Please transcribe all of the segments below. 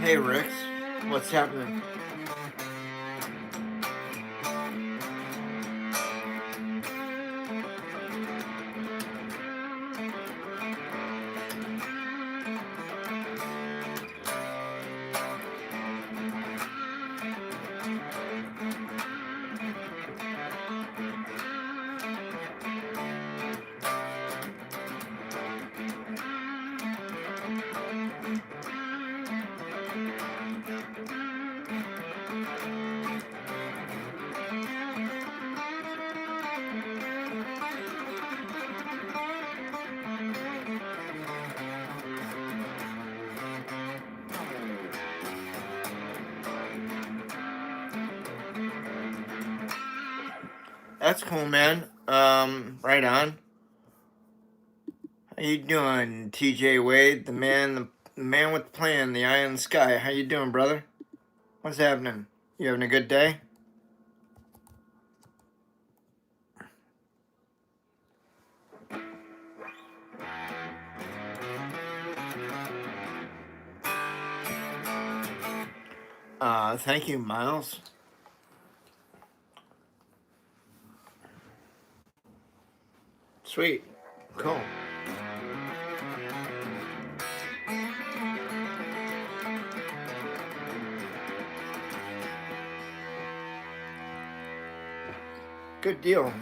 Hey Rix, what's happening? That's cool, man. Right on. How you doing, TJ Wade, the man with the plan, the eye in the sky? How you doing, brother? What's happening? You having a good day? Thank you, Miles. Sweet. Cool. Good deal.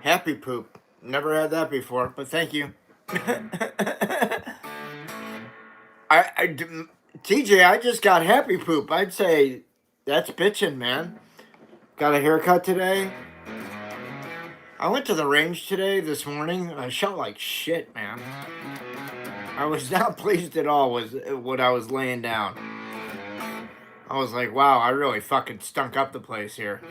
Happy poop. Never had that before, but thank you. TJ, I just got happy poop. I'd say that's bitching, man. Got a haircut today. I went to the range today, this morning. I felt like shit, man. I was not pleased at all with what I was laying down. I was like, wow, I really fucking stunk up the place here.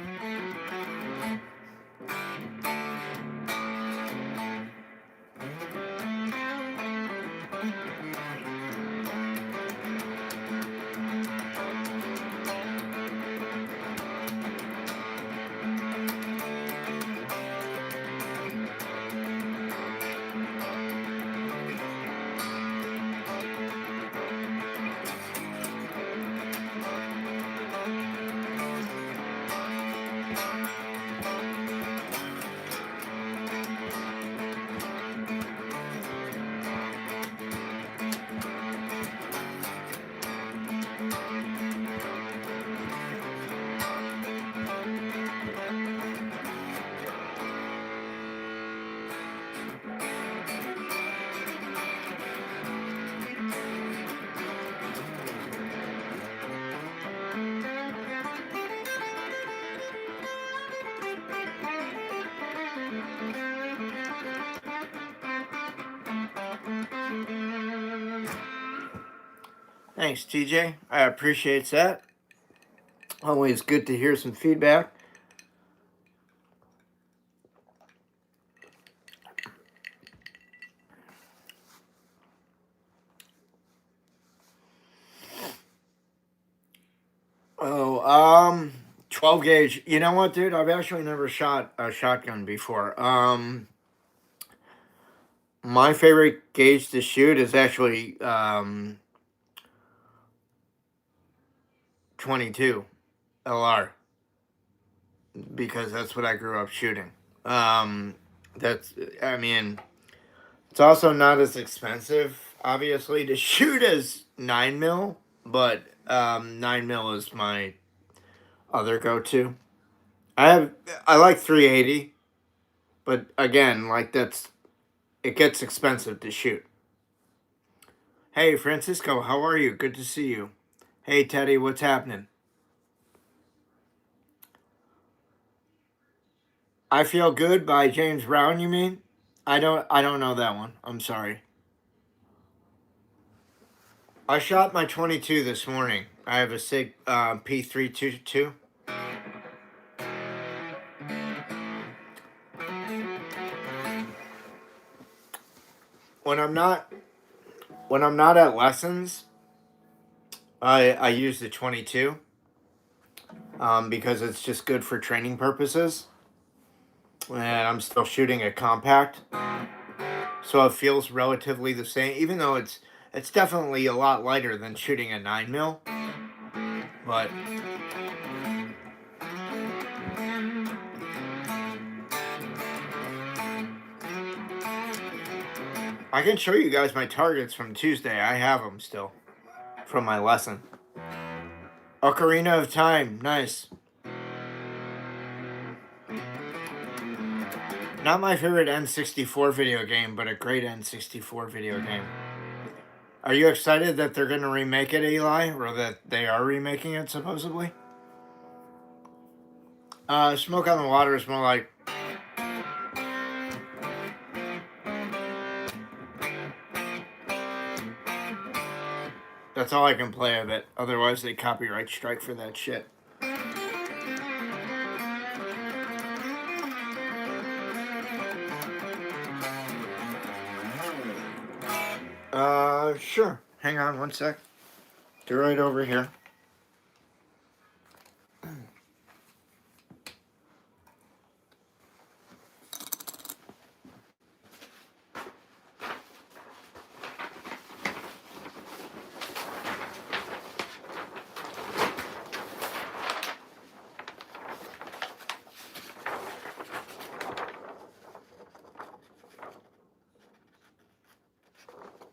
Thanks, TJ. I appreciate that. Always good to hear some feedback. Oh, 12 gauge. You know what, dude? I've actually never shot a shotgun before. My favorite gauge to shoot is actually 22 LR because that's what I grew up shooting. That's, I mean, it's also not as expensive, obviously, to shoot as 9 mil, but 9 mil is my other go-to. I like 380, but again, like it gets expensive to shoot. Hey, Francisco, how are you? Good to see you. Hey, Teddy, what's happening? I Feel Good by James Brown, you mean? I don't know that one. I'm sorry. I shot my 22 this morning. I have a SIG P322. When I'm not when I'm not at lessons, I use the 22 because it's just good for training purposes. And I'm still shooting a compact, so it feels relatively the same, even though it's definitely a lot lighter than shooting a 9mm. But I can show you guys my targets from Tuesday. I have them still from my lesson. Ocarina of Time, nice. Not my favorite N64 video game, but a great N64 video game. Are you excited that they're going to remake it, Eli? Or that they are remaking it, supposedly? Smoke on the Water is more like... That's all I can play of it. Otherwise, they copyright strike for that shit. Sure. Hang on one sec. They're right over here.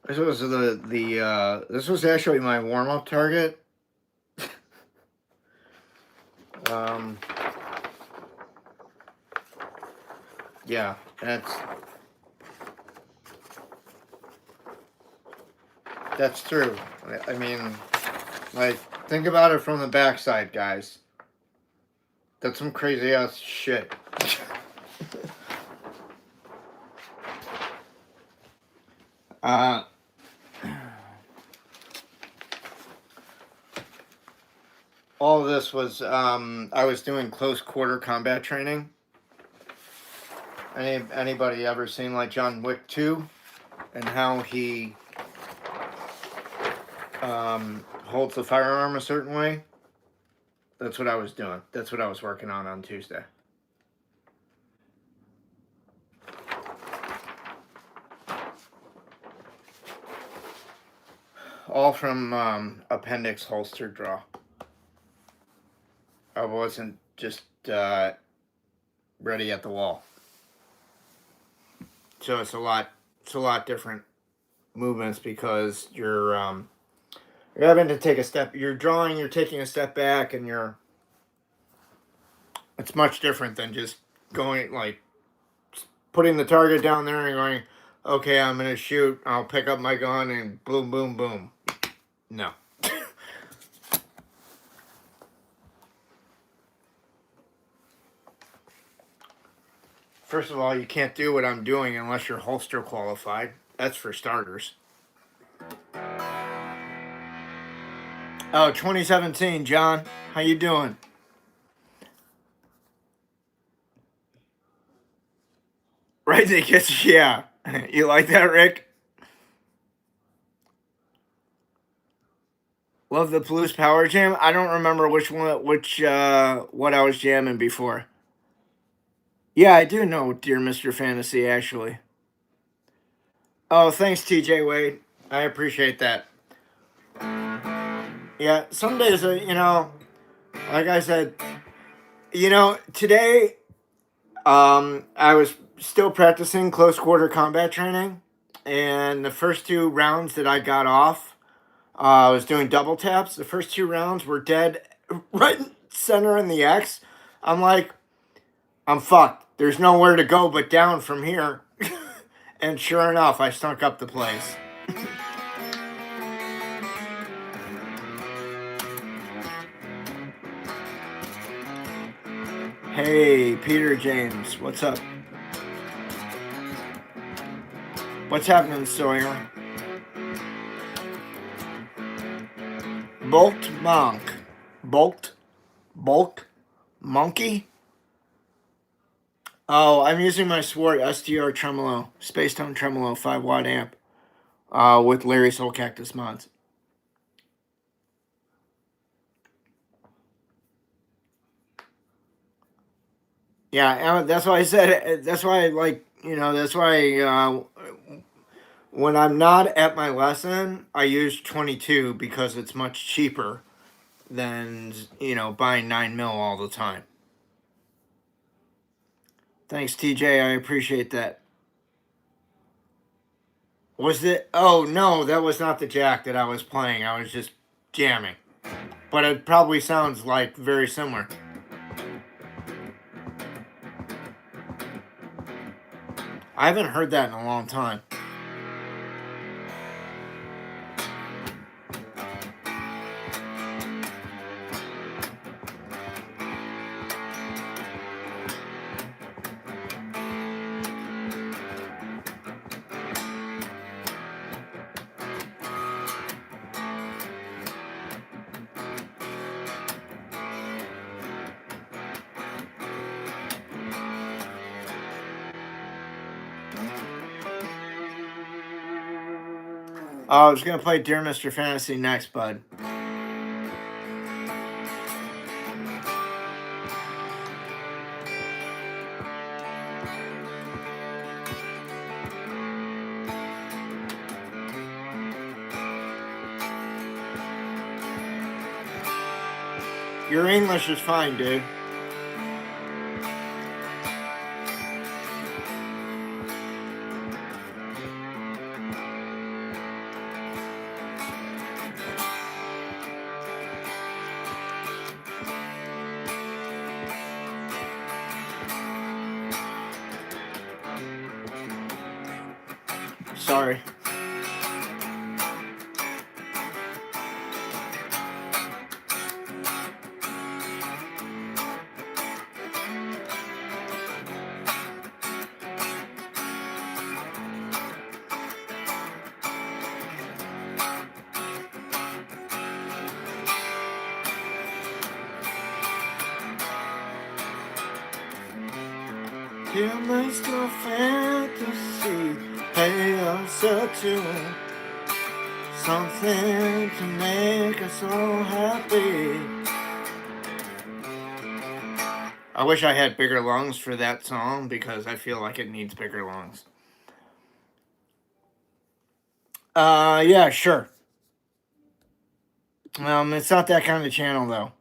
This was this was actually my warm-up target. Yeah, that's true. I mean, like, think about it from the backside, guys. That's some crazy ass shit. All of this was, I was doing close quarter combat training. Anybody ever seen like John Wick 2 and how he holds the firearm a certain way? That's what I was doing. That's what I was working on Tuesday. All from appendix holster draw. I wasn't just ready at the wall. So it's a lot different movements because you're having to take a step. You're drawing. You're taking a step back, and it's much different than just going like putting the target down there and going, okay, I'm gonna shoot. I'll pick up my gun and boom, boom, boom. No. First of all, you can't do what I'm doing unless you're holster qualified. That's for starters. Oh, 2017, John. How you doing? Right, they kiss. Yeah. You like that, Rick? Love the Blues Power Jam. I don't remember what I was jamming before. Yeah, I do know, dear Mr. Fantasy, actually. Oh, thanks, TJ Wade. I appreciate that. Yeah, some days, like I said, today, I was still practicing close quarter combat training, and the first 2 rounds that I got off, I was doing double taps. The first 2 rounds were dead right center in the X. I'm like, I'm fucked. There's nowhere to go but down from here. And sure enough, I stunk up the place. Hey, Peter James, what's up? What's happening, Sawyer? Bolt Monk. Bulk Monkey? Oh, I'm using my Swart SDR tremolo, Space Tone tremolo, 5 watt amp. with Larry Soulcactus mods. Yeah, that's why I said. That's why, like, that's why when I'm not at my lesson, I use 22 because it's much cheaper than buying 9mm all the time. Thanks, TJ. I appreciate that. Was it? Oh no, that was not the jack that I was playing. I was just jamming, but it probably sounds like very similar. I haven't heard that in a long time. Oh, I was gonna play Dear Mr. Fantasy next, bud. Your English is fine, dude. Sorry. Dear Mr. Fantasy, pay us a tune, something to make us so happy. I wish I had bigger lungs for that song because I feel like it needs bigger lungs. Yeah, sure. It's not that kind of channel though.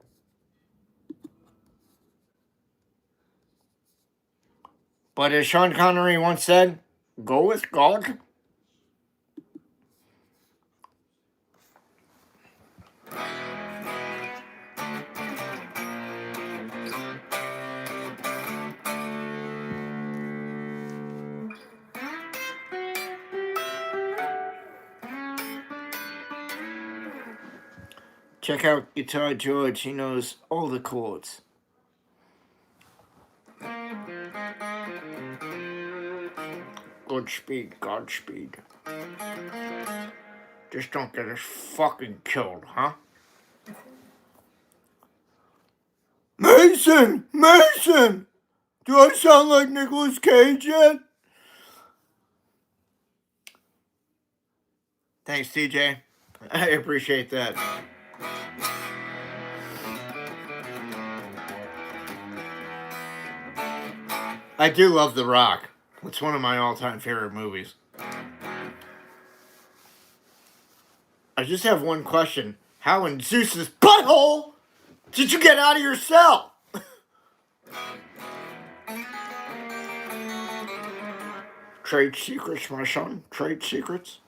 But as Sean Connery once said, go with God. Check out Guitar George. He knows all the chords. Godspeed, Godspeed. Just don't get us fucking killed, huh? Mason! Mason! Do I sound like Nicolas Cage yet? Thanks, TJ. I appreciate that. I do love The Rock. It's one of my all-time favorite movies. I just have one question. How in Zeus's butthole did you get out of your cell? Trade secrets, my son. Trade secrets.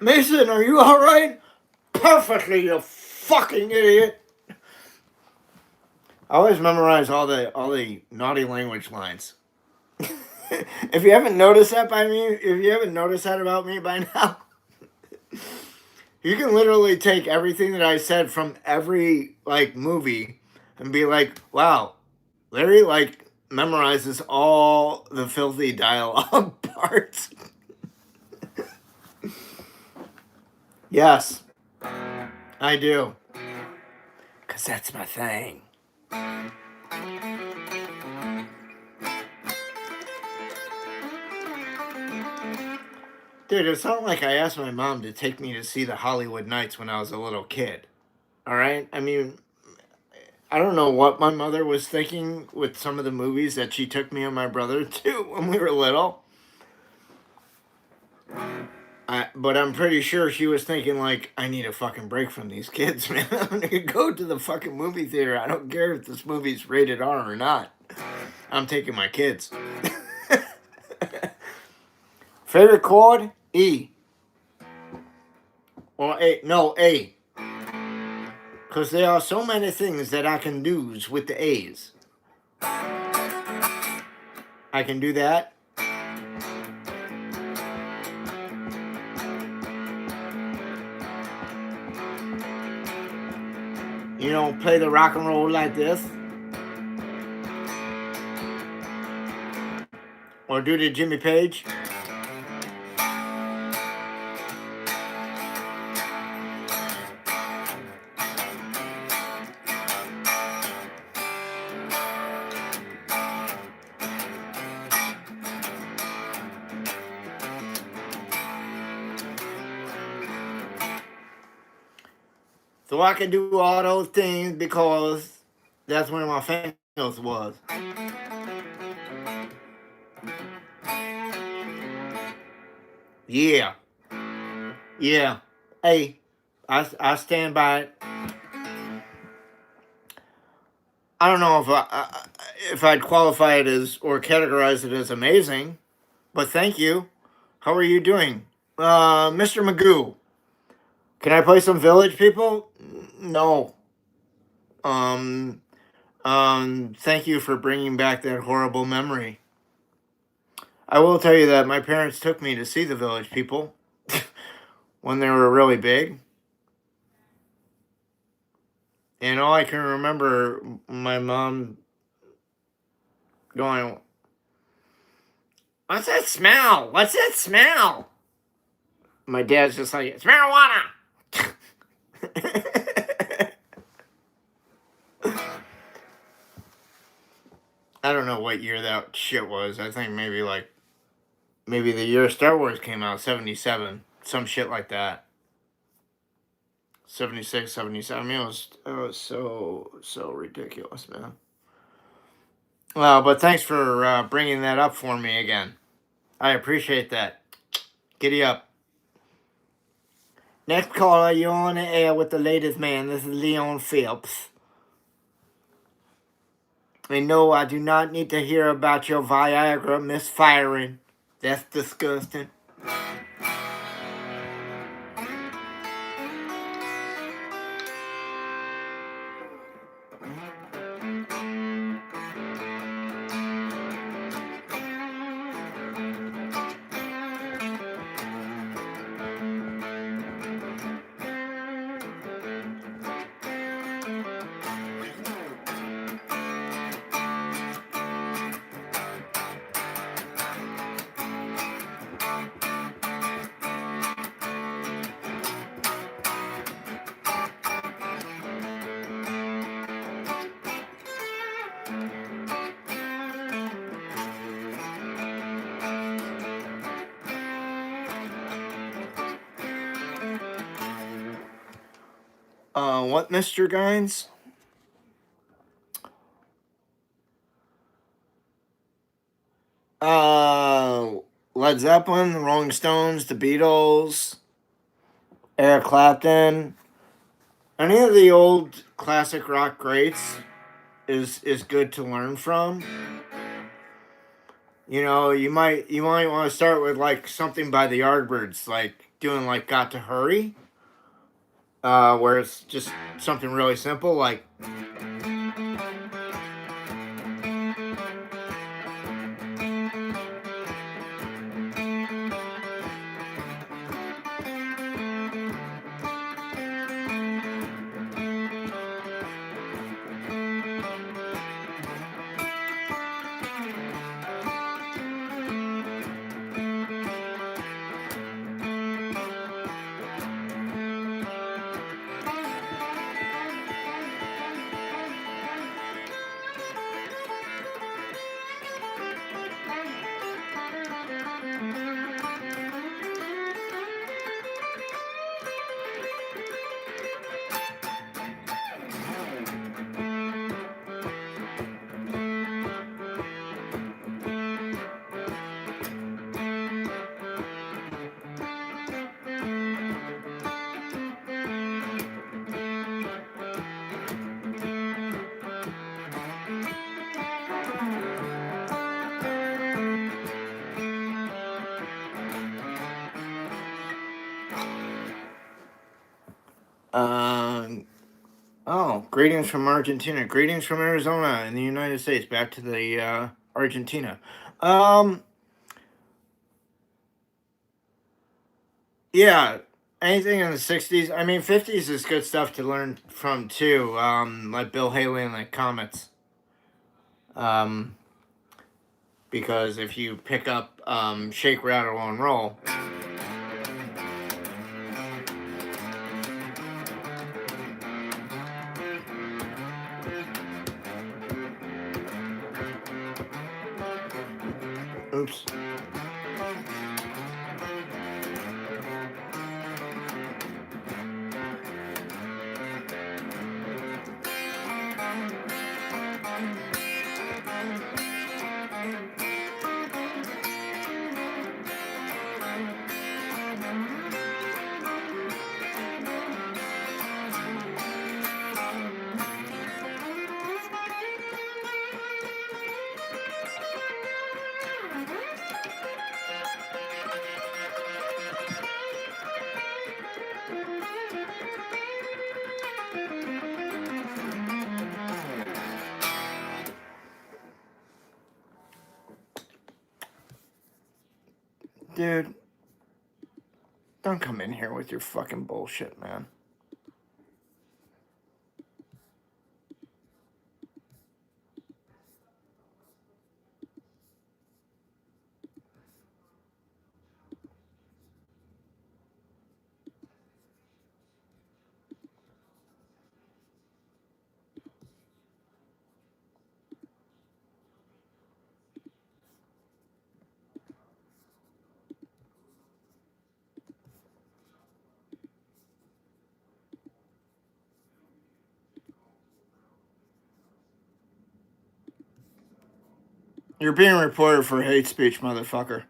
Mason, are you alright? Perfectly, you fucking idiot. I always memorize all the naughty language lines. If you haven't noticed that about me by now, you can literally take everything that I said from every movie and be like, wow, Larry memorizes all the filthy dialogue parts. Yes, I do. Because that's my thing. Dude, it's not like I asked my mom to take me to see the Hollywood Nights when I was a little kid. All right? I mean, I don't know what my mother was thinking with some of the movies that she took me and my brother to when we were little. But I'm pretty sure she was thinking, like, I need a fucking break from these kids, man. I'm going to go to the fucking movie theater. I don't care if this movie's rated R or not. I'm taking my kids. Favorite chord? E. Or A. No, A. Because there are so many things that I can do with the A's. I can do that. You know, play the rock and roll like this. Or do the Jimmy Page. So I can do all those things because that's where my fingers was. Yeah. Yeah. Hey, I stand by it. I don't know if I'd qualify it as or categorize it as amazing, but thank you. How are you doing? Mr. Magoo. Can I play some Village People? No. Thank you for bringing back that horrible memory. I will tell you that my parents took me to see the Village People when they were really big. And all I can remember, my mom going, "What's that smell? What's that smell?" My dad's just like, "It's marijuana." I don't know what year that shit was. I think maybe the year Star Wars came out, 77, some shit like that. 76, 77. I mean, it was so ridiculous, man. But thanks for bringing that up for me again. I appreciate that. Giddy up. Next caller, you're on the air with the latest man. This is Leon Phillips. And no, I do not need to hear about your Viagra misfiring. That's disgusting. What, Mr. Gines? Led Zeppelin, the Rolling Stones, the Beatles, Eric Clapton. Any of the old classic rock greats is good to learn from. You know, you might want to start with like something by the Yardbirds, like doing like "Got to Hurry," where it's just something really simple, like. Oh, greetings from Argentina. Greetings from Arizona in the United States. Back to the Argentina. Yeah, anything in the 60s. I mean, 50s is good stuff to learn from too. Like Bill Haley and the Comets. Um, because if you pick up Shake, Rattle, and Roll. Oops. Dude, don't come in here with your fucking bullshit, man. You're being reported for hate speech, motherfucker.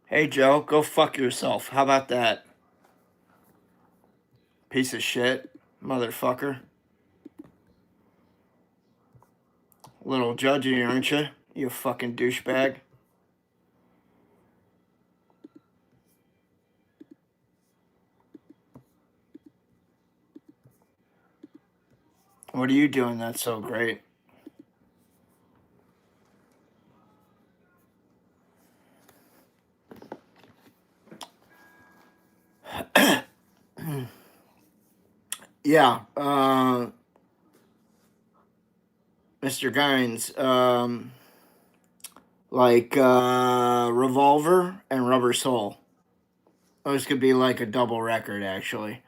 Hey, Joe, go fuck yourself. How about that? Piece of shit, motherfucker. Little judgy, aren't you? You fucking douchebag. What are you doing that's so great? Yeah, Mr. Gines, like Revolver and Rubber Soul. Those could be like a double record, actually.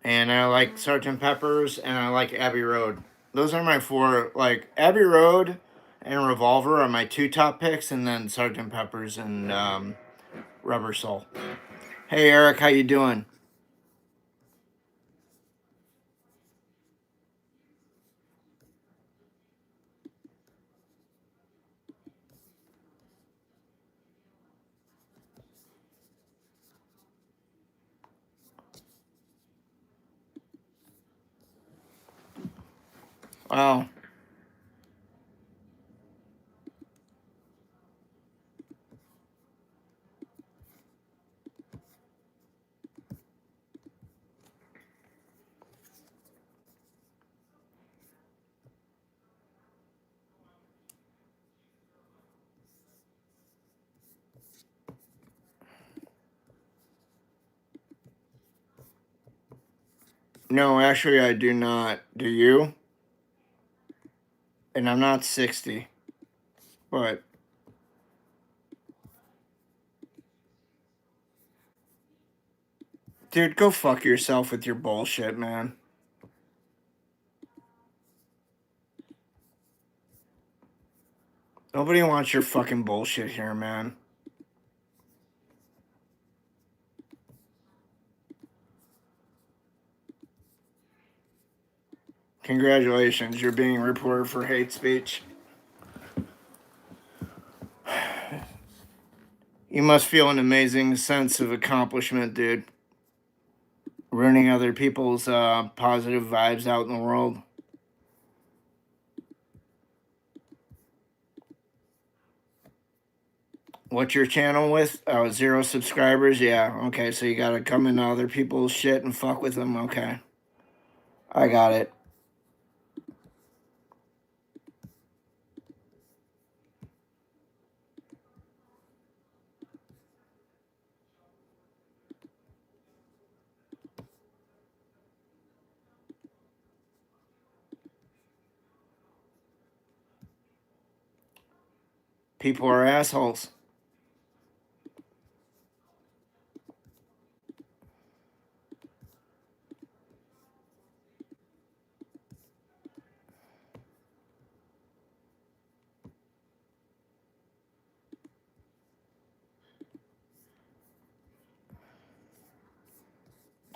And I like Sergeant Pepper's and I like Abbey Road. Those are my four. Like Abbey Road and Revolver are my two top picks, and then Sergeant Pepper's and Rubber Soul. Hey Eric, how you doing? Oh, no, actually I do not. Do you? And I'm not 60. But dude, go fuck yourself with your bullshit, man. Nobody wants your fucking bullshit here, man. Congratulations, you're being reported for hate speech. You must feel an amazing sense of accomplishment, dude. Ruining other people's positive vibes out in the world. What's your channel with? Oh, 0 subscribers? Yeah, okay, so you gotta come into other people's shit and fuck with them. Okay. I got it. People are assholes.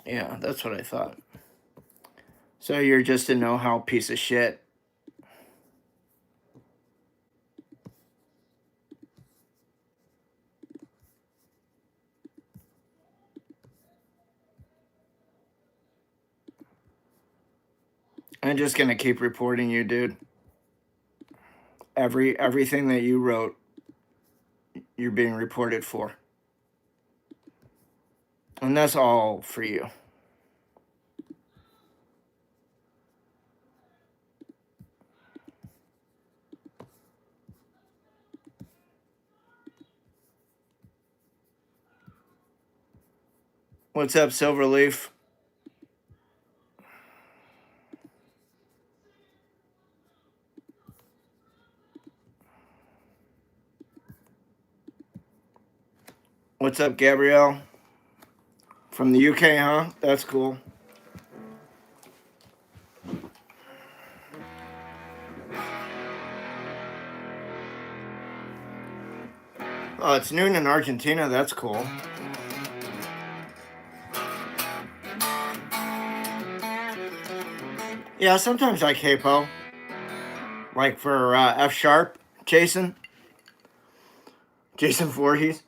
Yeah, that's what I thought. So you're just a know-how piece of shit. I'm just gonna keep reporting you, dude. Everything that you wrote, you're being reported for. And that's all for you. What's up, Silverleaf? What's up, Gabrielle? From the UK, huh? That's cool. Oh, it's noon in Argentina. That's cool. Yeah, sometimes I capo. Like for F sharp, Jason Voorhees.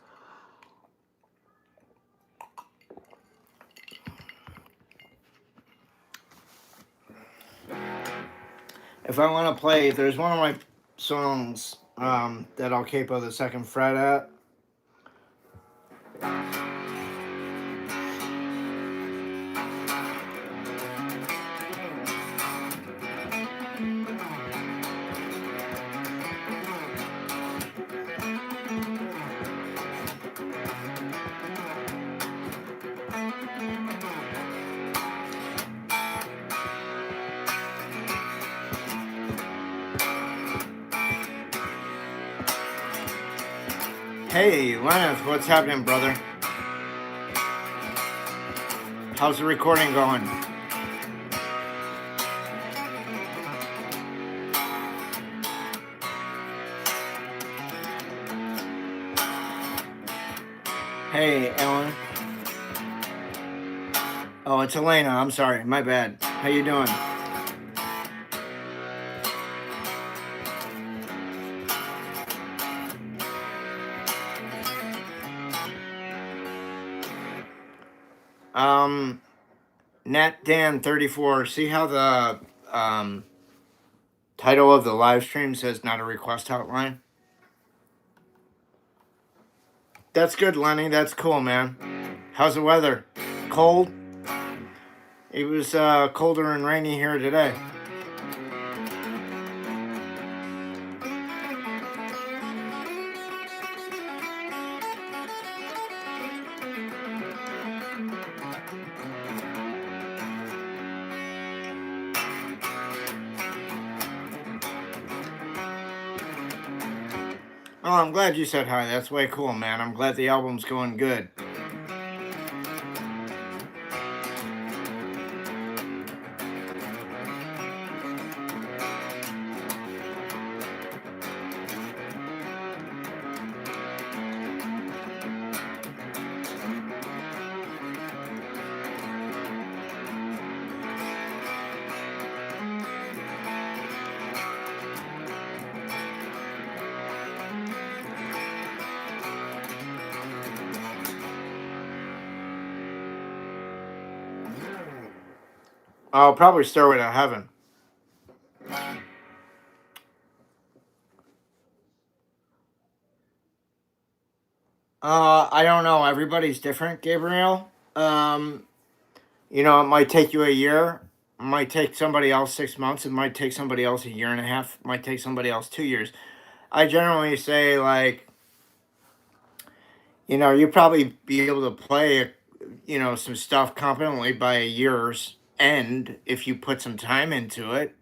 If I want to play, there's one of my songs that I'll capo the second fret at. Hey, Lenneth, what's happening, brother? How's the recording going? Hey, Ellen. Oh, it's Elena. I'm sorry. My bad. How you doing? NatDan34. See how the title of the live stream says not a request hotline? That's good, Lenny. That's cool, man. How's the weather? Cold? It was colder and rainy here today. Oh, I'm glad you said hi. That's way cool, man. I'm glad the album's going good. I'll probably start with a Heaven. I don't know. Everybody's different, Gabriel. You know, it might take you a year. It might take somebody else 6 months. It might take somebody else a year and a half. It might take somebody else 2 years. I generally say, like, you know, you probably be able to play, you know, some stuff competently by a year's end if you put some time into it.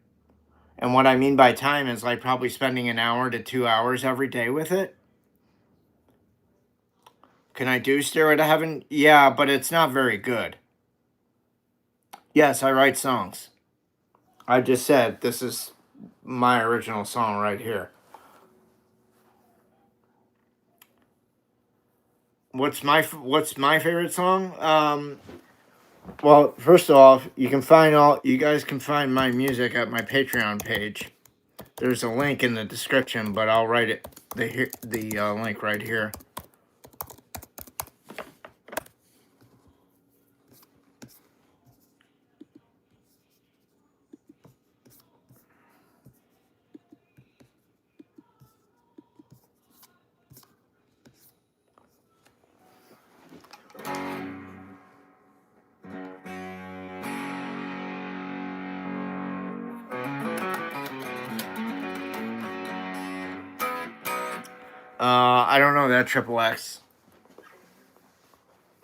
And what I mean by time is like probably spending an hour to 2 hours every day with it. Can I do Stairway to Heaven? Yeah, but it's not very good. Yes, I write songs. I just said this is my original song right here. What's my favorite song? Well, first off, you guys can find my music at my Patreon page. There's a link in the description, but I'll write it the link right here. I don't know that triple X.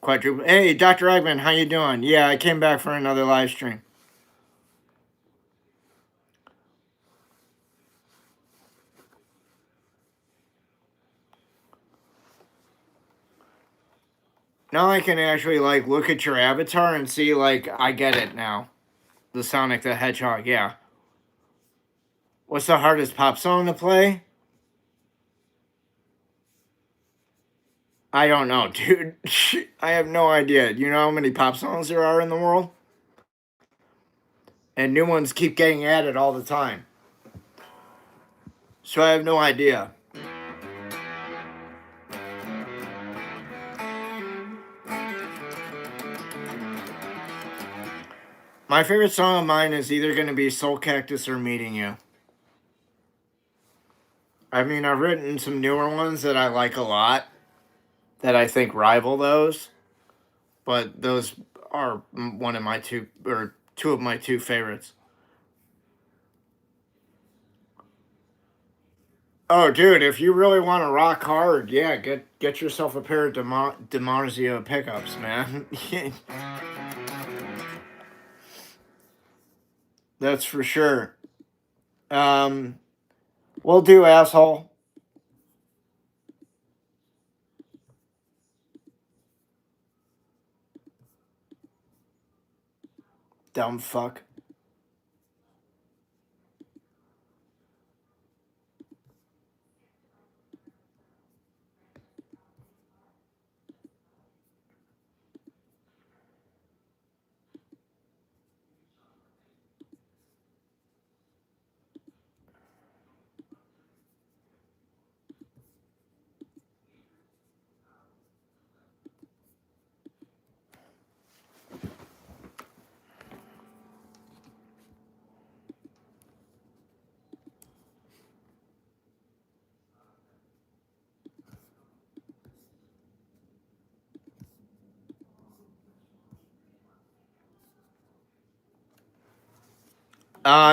Quadruple. Hey, Dr. Eggman, how you doing? Yeah, I came back for another live stream. Now I can actually like look at your avatar and see like I get it now. The Sonic the Hedgehog, yeah. What's the hardest pop song to play? I don't know, dude. I have no idea. Do you know how many pop songs there are in the world? And new ones keep getting added all the time. So I have no idea. My favorite song of mine is either going to be Soulcactus or Meeting You. I mean, I've written some newer ones that I like a lot that I think rival those, but those are one of my two or two of my two favorites. Oh, dude, if you really want to rock hard, yeah, get yourself a pair of DiMarzio pickups, man. That's for sure. Um, we'll do, asshole. Dumb fuck.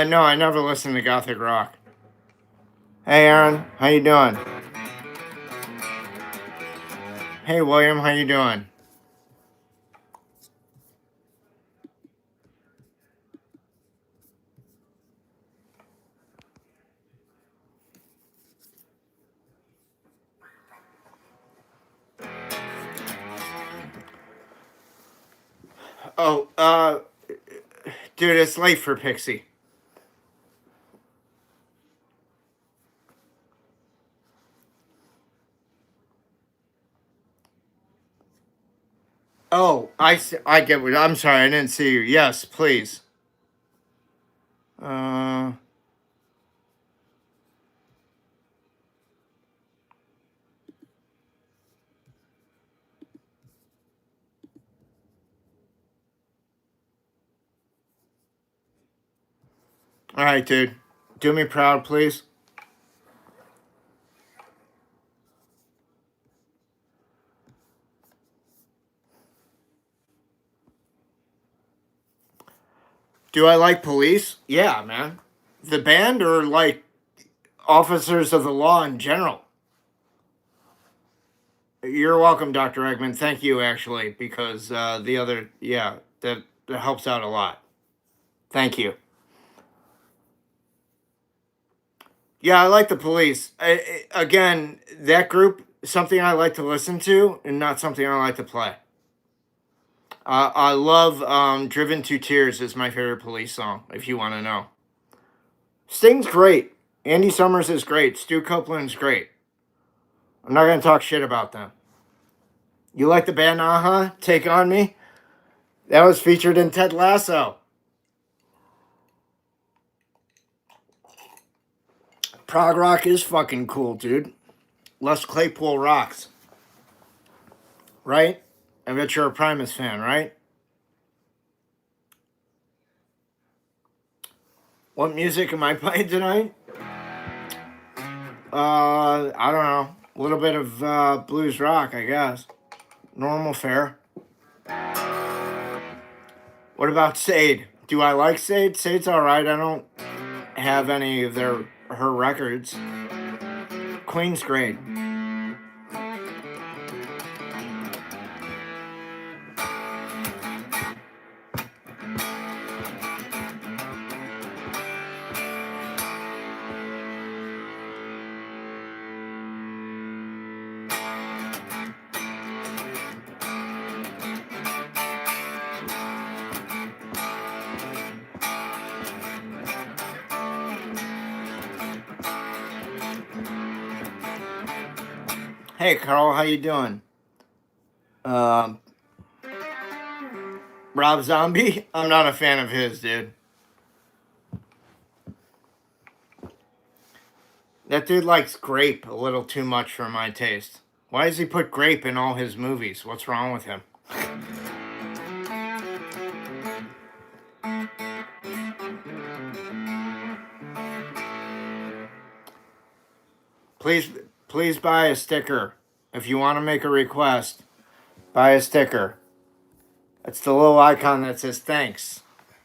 No, I never listened to gothic rock. Hey, Aaron, how you doing? Hey, William, how you doing? Dude, it's late for Pixie. Oh, I get what. I'm sorry, I didn't see you. Yes, please. Uh, all right, dude. Do me proud, please. Do I like police? Yeah, man. The band or like officers of the law in general? You're welcome, Dr. Eggman. Thank you, actually, because the other, yeah, that helps out a lot. Thank you. Yeah, I like the police. Again, that group, something I like to listen to and not something I like to play. I love Driven to Tears is my favorite police song, if you want to know. Sting's great. Andy Summers is great. Stu Copeland's great. I'm not going to talk shit about them. You like the band Uh-huh? Take On Me? That was featured in Ted Lasso. Prog rock is fucking cool, dude. Les Claypool rocks. Right? I bet you're a Primus fan, right? What music am I playing tonight? I don't know. A little bit of blues rock, I guess. Normal fare. What about Sade? Do I like Sade? Sade's alright. I don't have any of her records. Queen's great. Hey, Carl, how you doing? Um, Rob Zombie? I'm not a fan of his, dude. That dude likes grape a little too much for my taste. Why does he put grape in all his movies? What's wrong with him? Please, please buy a sticker. If you want to make a request, buy a sticker. It's the little icon that says thanks.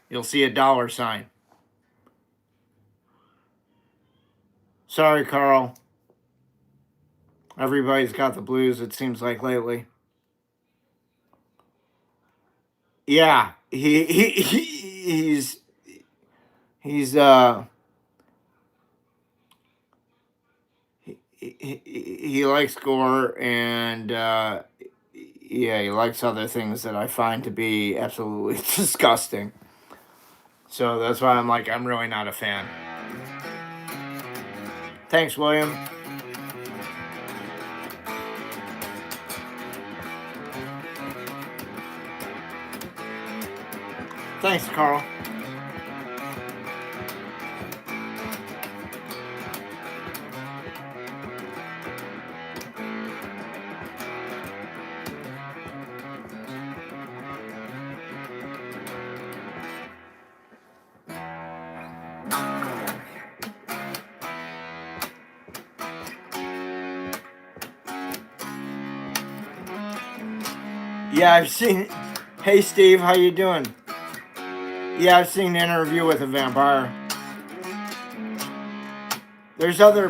You'll see a dollar sign. Sorry, Carl. Everybody's got the blues, it seems like lately. Yeah, he's he likes gore and yeah, he likes other things that I find to be absolutely disgusting. So that's why I'm like, I'm really not a fan. Thanks, William. Thanks, Carl. Yeah, I've seen. Hey, Steve, how you doing? Yeah, I've seen Interview with a Vampire. There's other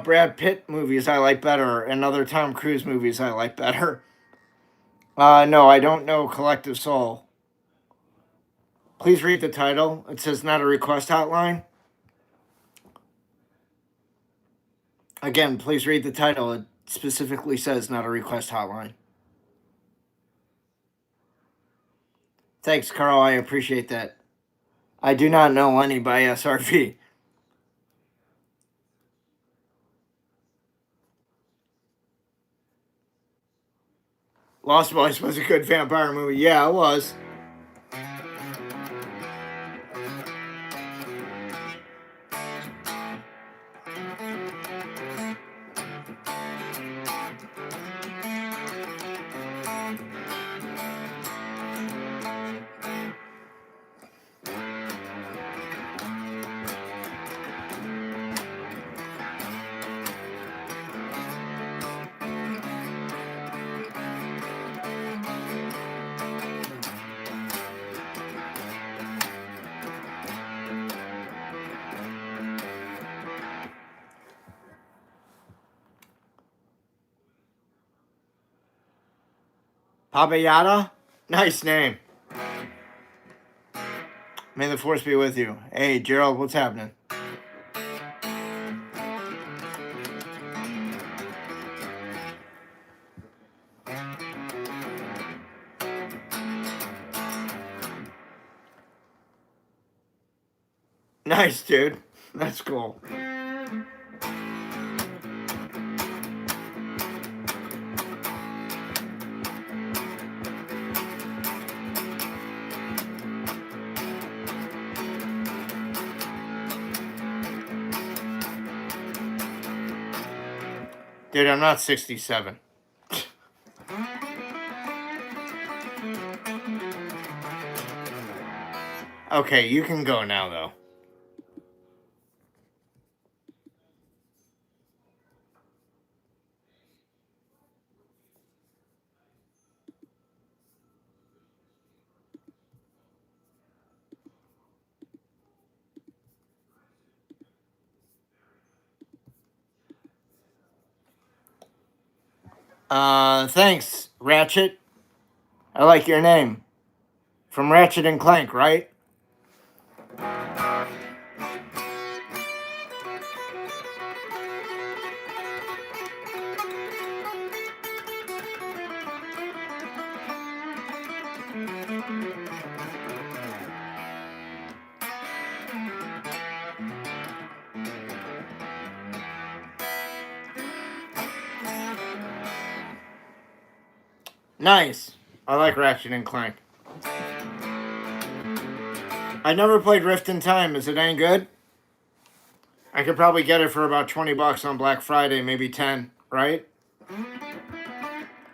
Brad Pitt movies I like better, and other Tom Cruise movies I like better. No, I don't know Collective Soul. Please read the title. It says not a request hotline. Again, please read the title. It specifically says not a request hotline. Thanks, Carl. I appreciate that. I do not know any by SRV. Lost Boys was a good vampire movie. Yeah, it was. Papayada? Nice name. May the force be with you. Hey, Gerald, what's happening? Nice, dude. That's cool. Dude, I'm not 67. Okay, you can go now, though. Thanks, Ratchet. I like your name. From Ratchet and Clank, right? Nice. I like Ratchet and Clank. I never played Rift in Time. Is it any good? I could probably get it for about 20 bucks on Black Friday, maybe 10, right?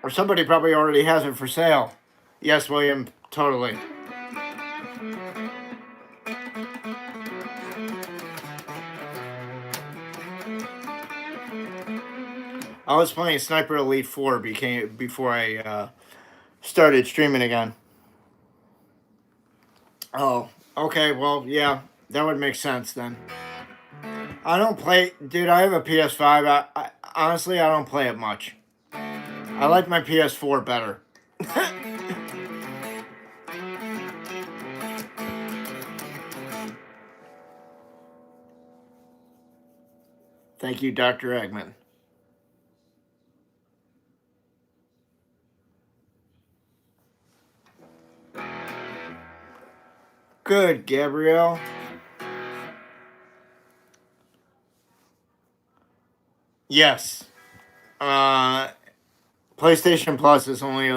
Or somebody probably already has it for sale. Yes, William, totally. I was playing Sniper Elite 4 before I started streaming again. Oh, okay, well, yeah, that would make sense then. I don't play, dude, I have a PS5. Honestly, I don't play it much. I like my PS4 better. Thank you, Dr. Eggman. Good, Gabrielle. Yes. PlayStation Plus is only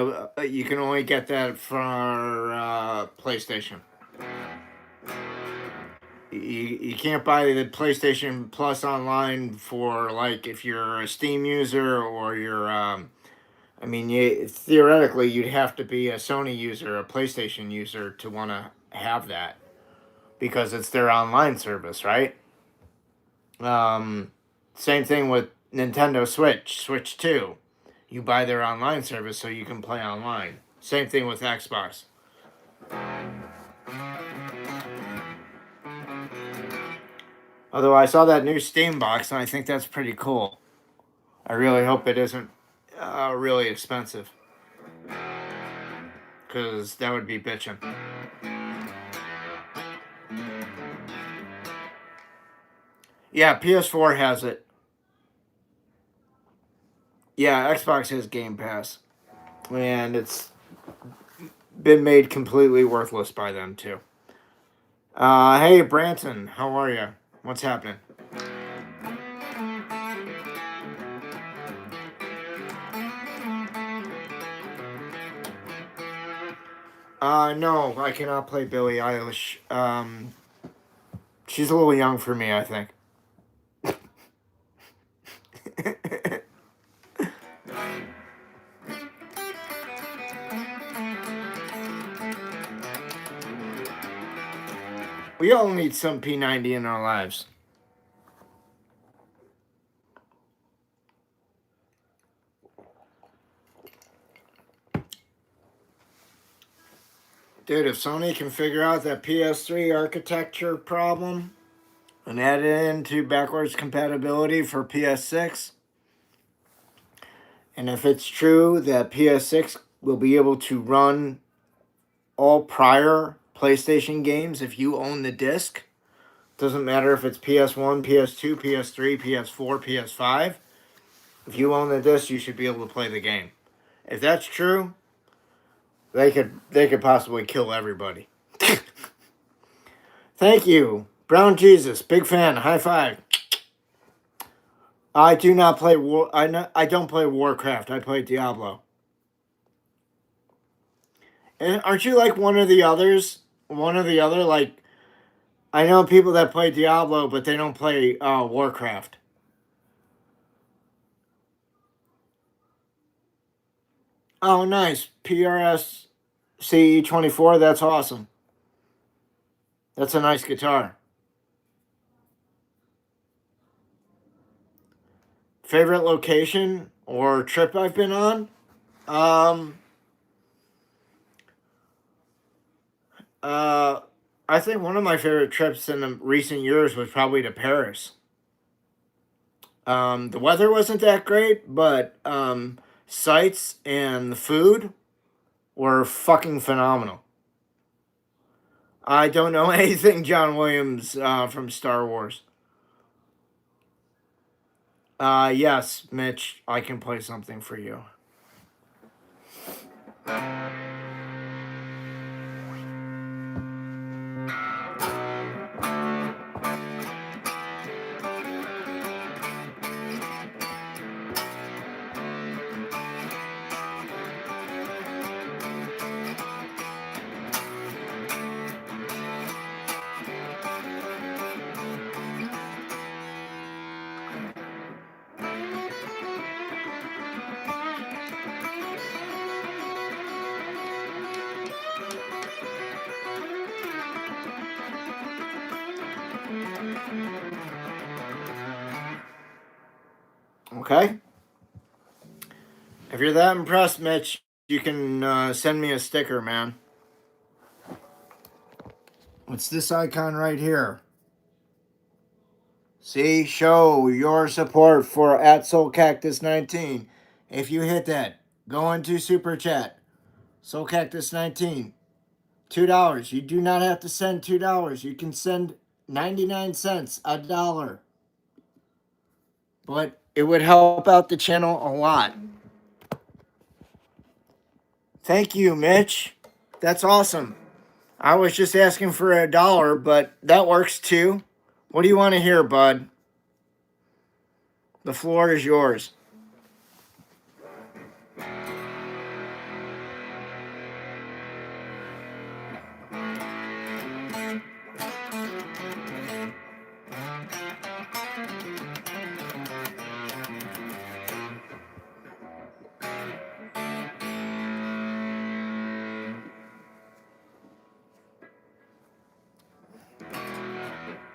you can only get that for PlayStation. You can't buy the PlayStation Plus online for like if you're a Steam user or you're I mean theoretically you'd have to be a Sony user, a PlayStation user to want to have that because it's their online service, right? Same thing with Nintendo Switch 2. You buy their online service so you can play online. Same thing with Xbox. Although I saw that new Steam box and I think that's pretty cool. I really hope it isn't really expensive. Because that would be bitching. Yeah, PS4 has it. Yeah, Xbox has Game Pass. And it's been made completely worthless by them too. Hey, Branton, how are you? What's happening? No, I cannot play Billie Eilish. She's a little young for me, I think. We all need some P90 in our lives. Dude, if Sony can figure out that PS3 architecture problem and add it into backwards compatibility for PS6, and if it's true that PS6 will be able to run all prior PlayStation games if you own the disc, doesn't matter if it's PS1, PS2, PS3, PS4, PS5, if you own the disc, you should be able to play the game. If that's true, they could possibly kill everybody. Thank you, Brown Jesus, big fan, high five. I do not play I don't play Warcraft. I play Diablo. And aren't you like one of the others? One of the other, like, I know people that play Diablo, but they don't play Warcraft. Oh, nice. PRS CE24. That's awesome. That's a nice guitar. Favorite location or trip I've been on? I think one of my favorite trips in the recent years was probably to Paris. The weather wasn't that great, but sights and the food were fucking phenomenal. I don't know anything John Williams from Star Wars. Yes, Mitch, I can play something for you. Okay? If you're that impressed, Mitch, you can send me a sticker, man. What's this icon right here? See, show your support for at Soulcactus19. If you hit that, go into Super Chat. Soulcactus19. $2. You do not have to send $2. You can send 99 cents, $1. But it would help out the channel a lot. Thank you, Mitch. That's awesome. I was just asking for $1, but that works too. What do you want to hear, bud? The floor is yours.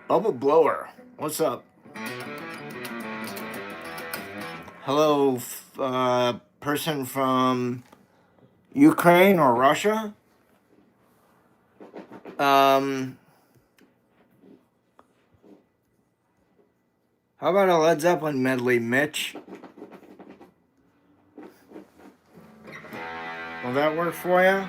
Bubble Blower, what's up? Hello, person from Ukraine or Russia? How about a Led Zeppelin medley, Mitch? Will that work for you?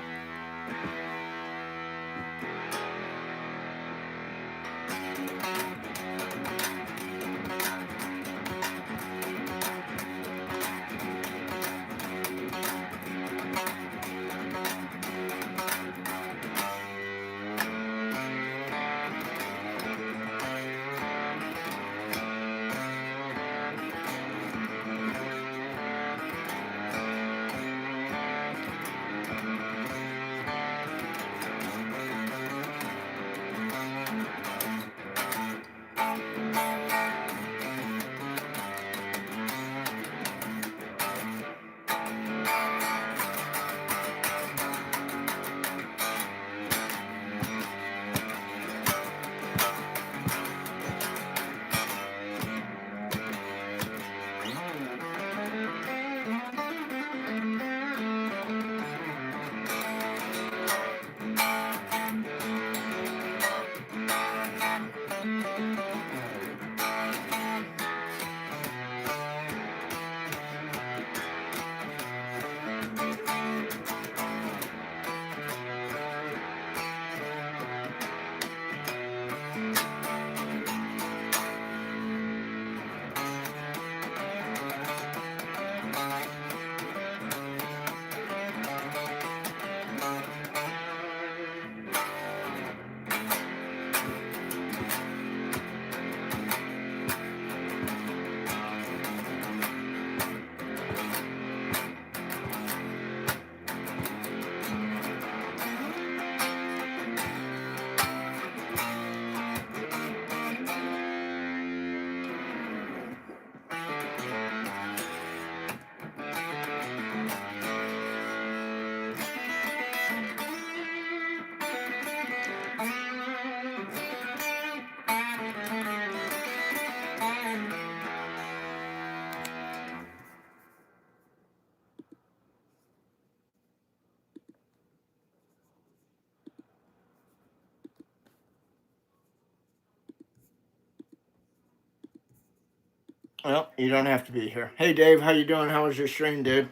Well, you don't have to be here. Hey, Dave, how you doing? How was your stream, dude?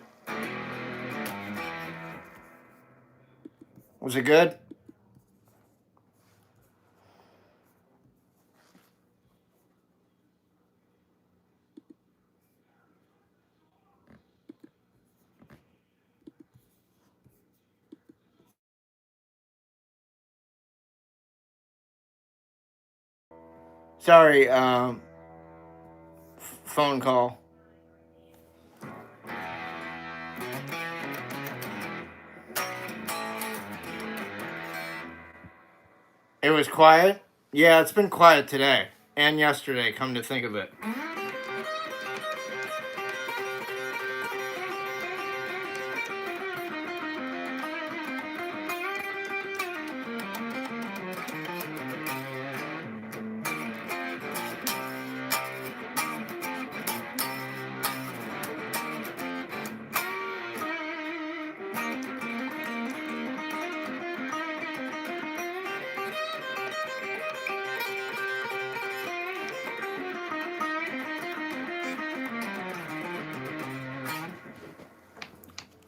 Was it good? Sorry, phone call. It was quiet? Yeah, it's been quiet today and yesterday, come to think of it.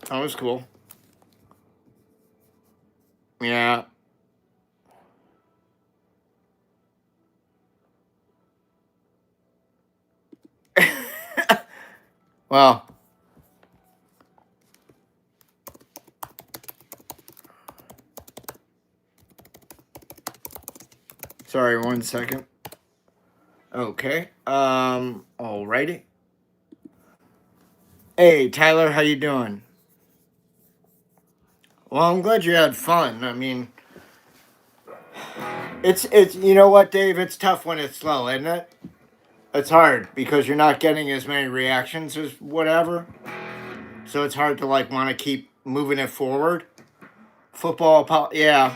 That was cool. Yeah. Well, sorry, 1 second. Okay. Alrighty. Hey, Tyler, how you doing? Well, I'm glad you had fun. I mean, it's you know what, Dave? It's tough when it's slow, isn't it? It's hard because you're not getting as many reactions as whatever. So it's hard to like want to keep moving it forward. Yeah.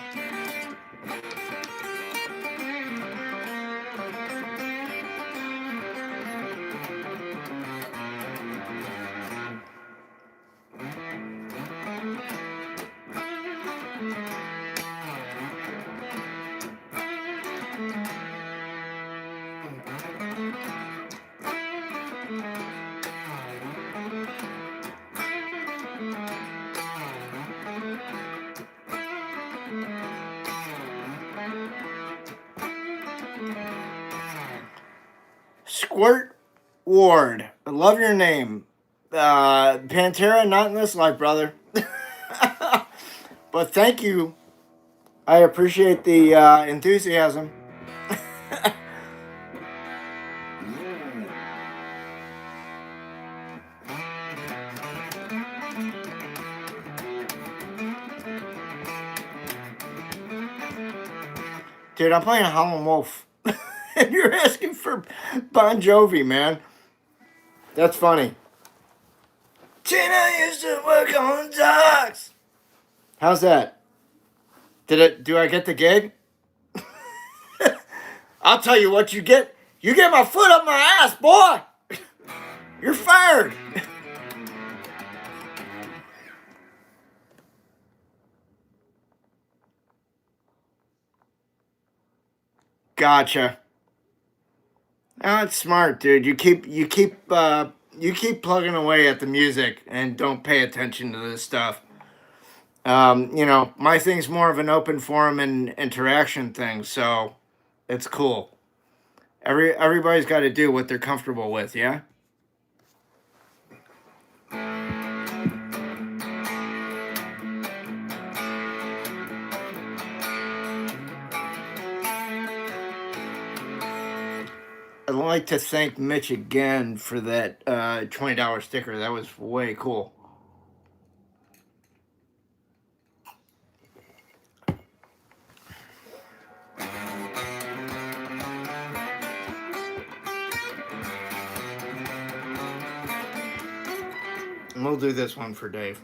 Squirt Ward. I love your name. Pantera, not in this life, brother. But thank you. I appreciate the enthusiasm. Dude, I'm playing Howlin' Wolf. And you're asking for Bon Jovi, man. That's funny. Tina used to work on docks. How's that? Do I get the gig? I'll tell you what you get. You get my foot up my ass, boy. You're fired. Gotcha. That's smart, dude. You keep plugging away at the music and don't pay attention to this stuff. My thing's more of an open forum and interaction thing, so it's cool. Everybody's got to do what they're comfortable with, yeah. I'd like to thank Mitch again for that $20 sticker. That was way cool. And we'll do this one for Dave.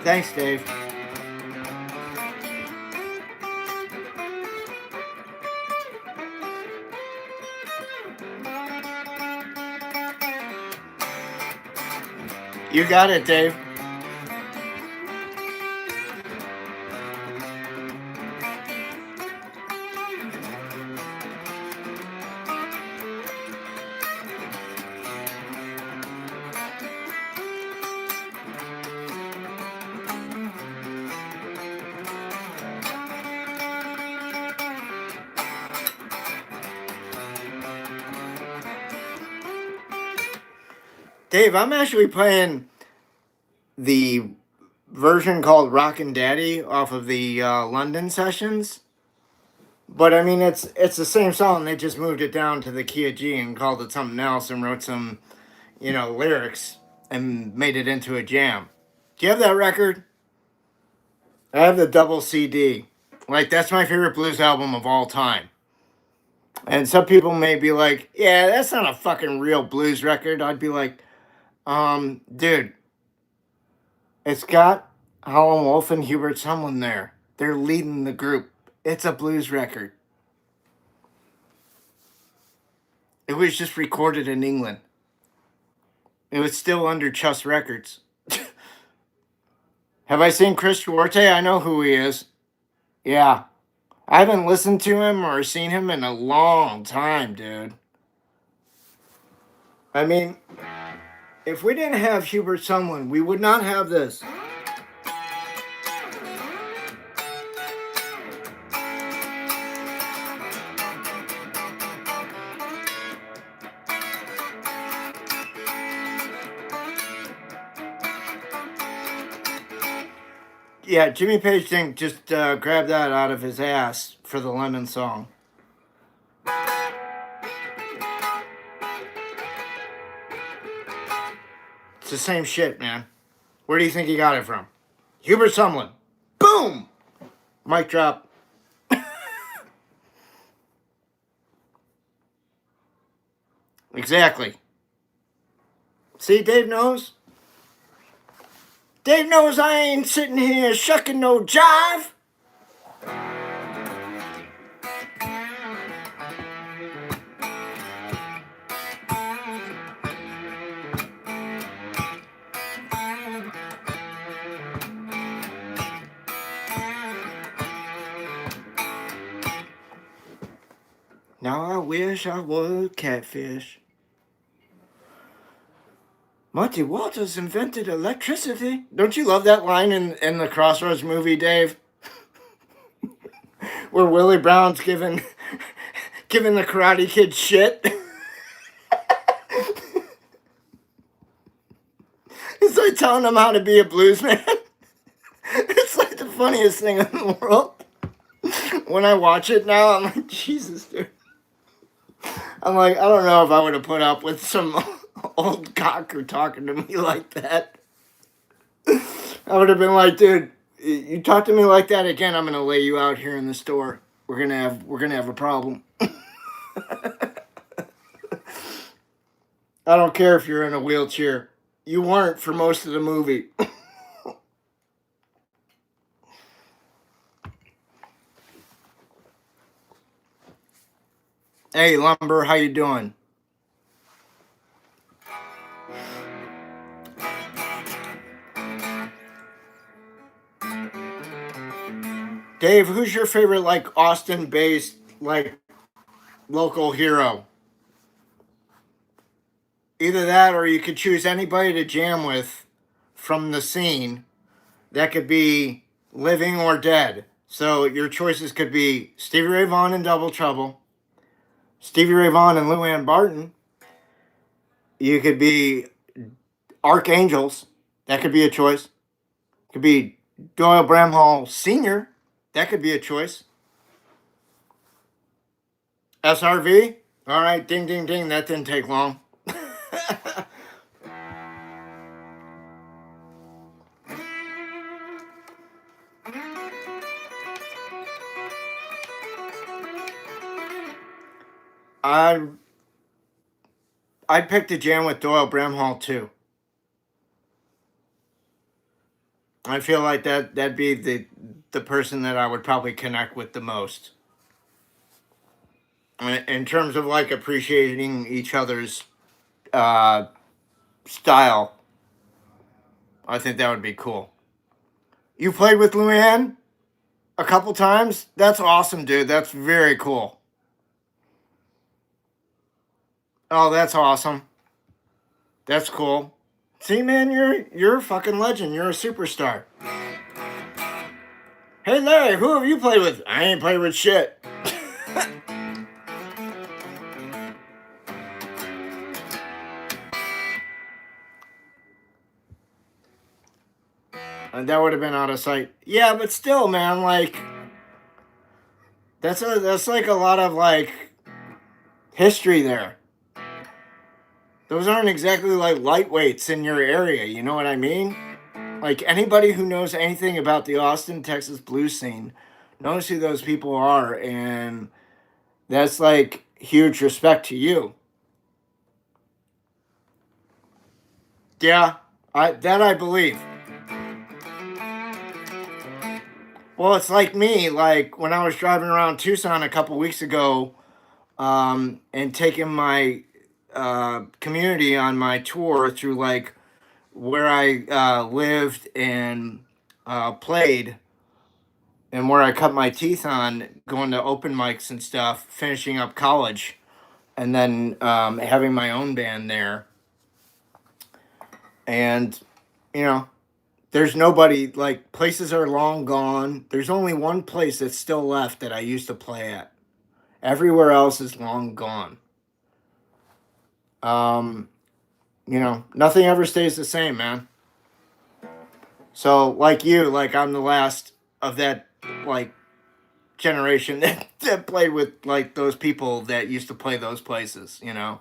Thanks, Dave. You got it, Dave. Dave, I'm actually playing the version called Rockin' Daddy off of the London sessions. But I mean, it's the same song. They just moved it down to the key of G and called it something else and wrote some, lyrics and made it into a jam. Do you have that record? I have the double CD. Like, that's my favorite blues album of all time. And some people may be like, yeah, that's not a fucking real blues record. I'd be like, dude, it's got Howlin' Wolf and Hubert Sumlin there. They're leading the group. It's a blues record. It was just recorded in England. It was still under Chus Records. Have I seen Chris Duarte? I know who he is. Yeah. I haven't listened to him or seen him in a long time, dude. I mean, if we didn't have Hubert Sumlin, we would not have this. Yeah, Jimmy Page didn't just grab that out of his ass for the Lemon song. It's the same shit, man. Where do you think he got it from? Hubert Sumlin. Boom! Mic drop. Exactly. See, Dave knows. Dave knows I ain't sitting here shucking no jive. Now I wish I was catfish. Muddy Waters invented electricity. Don't you love that line in the Crossroads movie, Dave? Where Willie Brown's giving the Karate Kid shit. It's like telling him how to be a blues man. It's like the funniest thing in the world. When I watch it now, I'm like, Jesus, dude. I'm like, I don't know if I would have put up with some old cocker talking to me like that. I would have been like, dude, you talk to me like that again, I'm gonna lay you out here in the store. We're gonna have a problem. I don't care if you're in a wheelchair. You weren't for most of the movie. Hey, Lumber, how you doing? Dave, who's your favorite, like, Austin-based, like, local hero? Either that or you could choose anybody to jam with from the scene that could be living or dead. So your choices could be Stevie Ray Vaughan and Double Trouble, Stevie Ray Vaughan and Lou Ann Barton. You could be Archangels. That could be a choice. Could be Doyle Bramhall Sr. That could be a choice. SRV. All right, ding, ding, ding. That didn't take long. I picked a jam with Doyle Bramhall too. I feel like that'd be the person that I would probably connect with the most. In terms of like appreciating each other's style. I think that would be cool. You played with Luann a couple times? That's awesome, dude. That's very cool. Oh, that's awesome. That's cool. See, man, you're a fucking legend. You're a superstar. Hey, Larry, who have you played with? I ain't played with shit. And that would have been out of sight. Yeah, but still, man, like that's like a lot of like history there. Those aren't exactly like lightweights in your area, you know what I mean? Like anybody who knows anything about the Austin, Texas blues scene knows who those people are, and that's like huge respect to you. Yeah, I believe. Well, it's like me, like when I was driving around Tucson a couple weeks ago, and taking my community on my tour through like where I lived and played, and where I cut my teeth on going to open mics and stuff, finishing up college, and then having my own band there. And, you know, there's nobody, like, places are long gone. There's only one place that's still left that I used to play at. Everywhere else is long gone. Um, nothing ever stays the same, man. So, like you, like, I'm the last of that, like, generation that played with, like, those people that used to play those places, you know?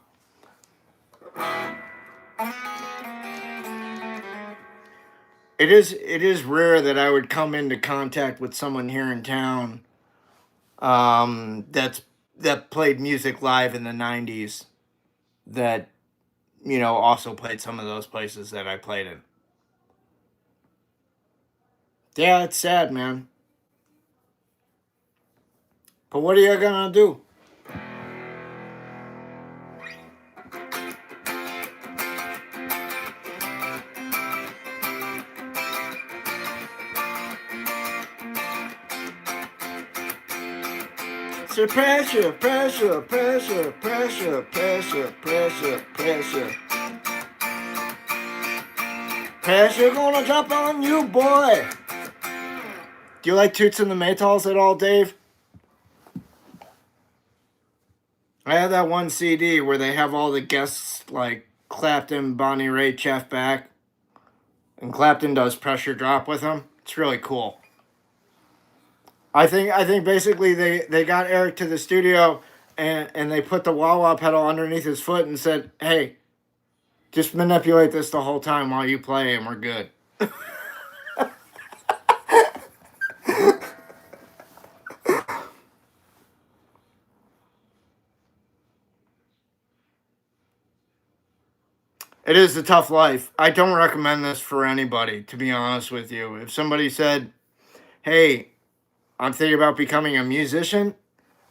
It is rare that I would come into contact with someone here in town that played music live in the 90s that also played some of those places that I played in. Yeah, it's sad, man. But what are you gonna do? So pressure, pressure, pressure, pressure, pressure, pressure, pressure. Pressure gonna drop on you, boy. Do you like Toots and the Maytals at all, Dave? I have that one CD where they have all the guests like Clapton, Bonnie Raitt, Jeff Beck, and Clapton does Pressure Drop with them. It's really cool. I think basically they got Eric to the studio and they put the wah wah pedal underneath his foot and said, "Hey, just manipulate this the whole time while you play and we're good." It is a tough life. I don't recommend this for anybody, to be honest with you. If somebody said, "Hey, I'm thinking about becoming a musician,"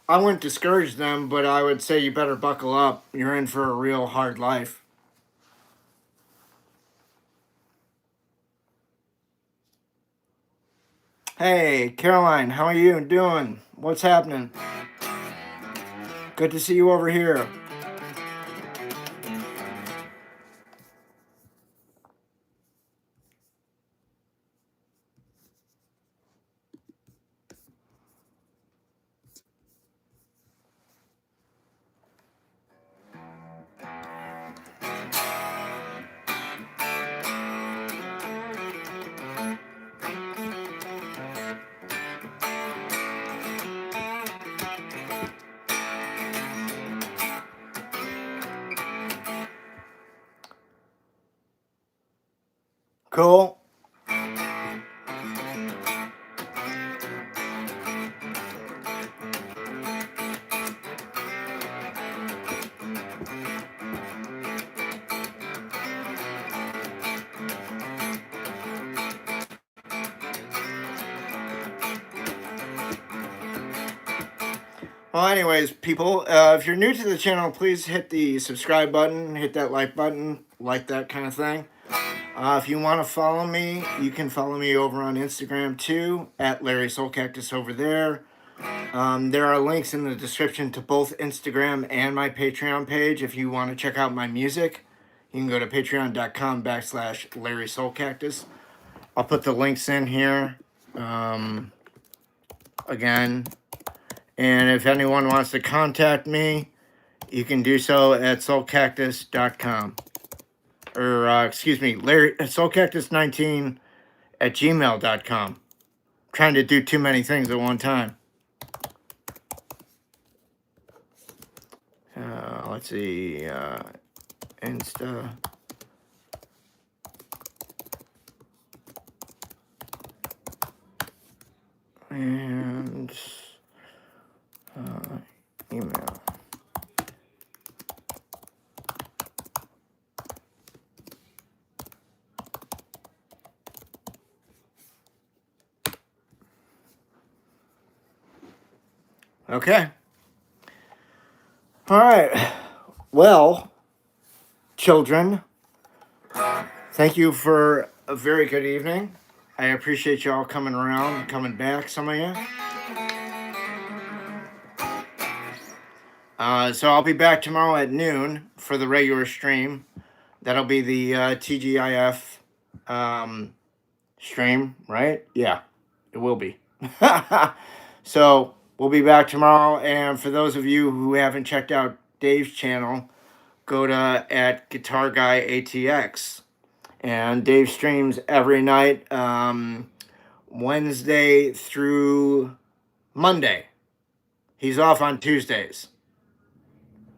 I wouldn't discourage them, but I would say you better buckle up. You're in for a real hard life. Hey, Caroline, how are you doing? What's happening? Good to see you over here. Cool. Well, anyways, people, if you're new to the channel, please hit the subscribe button, hit that like button, like that kind of thing. If you want to follow me, you can follow me over on Instagram too, at Larry Soulcactus over there. There are links in the description to both Instagram and my Patreon page. If you want to check out my music, you can go to patreon.com/Larry Soulcactus. I'll put the links in here again. And if anyone wants to contact me, you can do so at soulcactus.com. Or, excuse me, soulcactus19@gmail.com. Trying to do too many things at one time. Let's see, Insta. And email. Okay. All right. Well, children, thank you for a very good evening. I appreciate y'all coming around, coming back, some of you. So I'll be back tomorrow at noon for the regular stream. That'll be the TGIF stream, right? Yeah, it will be. So we'll be back tomorrow. And for those of you who haven't checked out Dave's channel, go to at Guitar Guy ATX. And Dave streams every night, Wednesday through Monday. He's off on Tuesdays.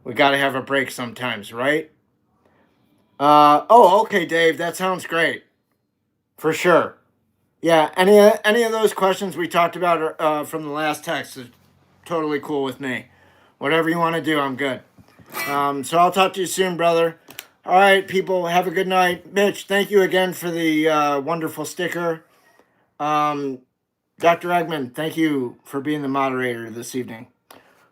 We got to have a break sometimes, right? Oh, okay, Dave. That sounds great. For sure. Yeah, any of those questions we talked about from the last text is totally cool with me. Whatever you want to do, I'm good. So I'll talk to you soon, brother. All right, people, have a good night. Mitch, thank you again for the wonderful sticker. Dr. Eggman, thank you for being the moderator this evening.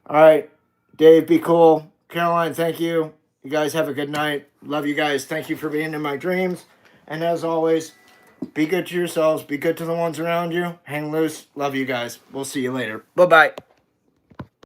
All right, Dave, be cool. Caroline, thank you. You guys have a good night. Love you guys. Thank you for being in my dreams. And as always, be good to yourselves. Be good to the ones around you. Hang loose. Love you guys. We'll see you later. Bye-bye.